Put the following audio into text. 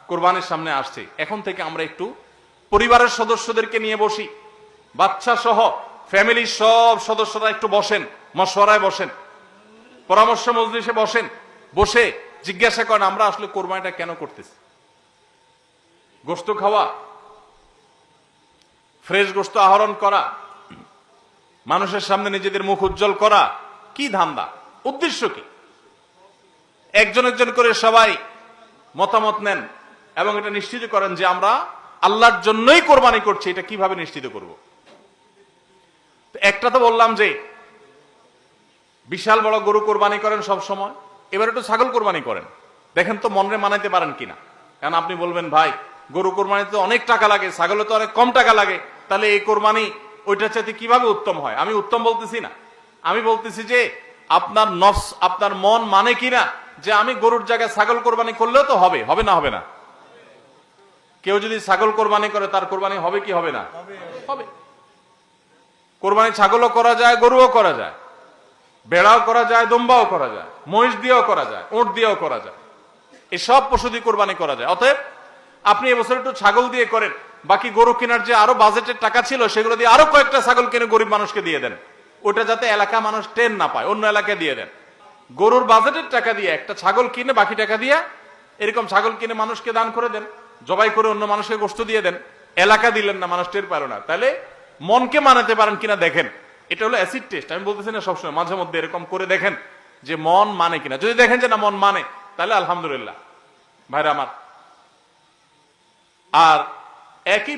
কোরবানির সামনে আসছে, এখন থেকে আমরা একটু পরিবারের সদস্যদেরকে নিয়ে বসি, বাচ্চা সহ ফ্যামিলির সব সদস্যরা একটু বসেন, মশওয়ারায় বসেন, পরামর্শ মজলিসে বসেন, বসে জিজ্ঞাসা করেন আমরা আসলে কোরবানিটা কেন করতেছি। গোশত খাওয়া, ফ্রেশ গোশত আহরণ করা, মানুষের সামনে নিজেদের মুখ উজ্জ্বল করা, কি ধান্দা, উদ্দেশ্য কি? একজন একজন করে সবাই মতামত নেন এবং এটা নিশ্চিত করেন যে আমরা আল্লাহর জন্যই কোরবানি করছি। এটা কিভাবে নিশ্চিত করব? একটা তো বললাম যে বিশাল বড় গরু কোরবানি করেন সব সময়, এবার একটু ছাগল কোরবানি করেন, দেখেন তো মনে মানাইতে পারেন কিনা। কারণ আপনি বলবেন ভাই গরু কোরবানিতে অনেক টাকা লাগে, ছাগলে তো অনেক কম টাকা লাগে, তাহলে এই কোরবানি ওইটার চাইতে কিভাবে উত্তম হয়? আমি উত্তম বলতেছি না, আমি বলতেছি যে আপনার নফস, আপনার মন মানে কিনা যে আমি গরুর জায়গায় ছাগল কোরবানি করলেও তো হবে, হবে না হবে না? কেউ যদি ছাগল কোরবানি করে তার কোরবানি হবে কি হবে না? হবে। কোরবানি ছাগলও করা যায়, গরুও করা যায়, বেড়াও করা যায়, দুম্বাও করা যায়, মহিষ দিয়েও করা যায়, উট দিয়েও করা যায়, এসব পশু দিয়ে কোরবানি করা যায়। অতএব আপনি এবছর একটু ছাগল দিয়ে করেন, বাকি গরু কেনার যে আরো বাজেটের টাকা ছিল সেগুলো দিয়ে আরো কয়েকটা ছাগল কিনে গরিব মানুষকে দিয়ে দেন, ওটা যাতে এলাকা মানুষ টেন না পায়, অন্য এলাকায় দিয়ে দেন। গরুর বাজেটের টাকা দিয়ে একটা ছাগল কিনে বাকি টাকা দিয়ে এরকম ছাগল কিনে মানুষকে দান করে দেন, জবাই করে অন্য মানুষকে গোশত দিয়ে দেন, এলাকা দিলেন না, মানুষ টের পারো না। তাহলে মনকে মানাতে পারেন কিনা দেখেন, এটা হলো অ্যাসিড টেস্ট। আমি বলতেছি না সবসময়, মাঝে মধ্যে এরকম করে দেখেন যে মন মানে কিনা। যদি দেখেন যে না মন মানে, তাহলে আলহামদুলিল্লাহ ভাইরা আমার। আর একই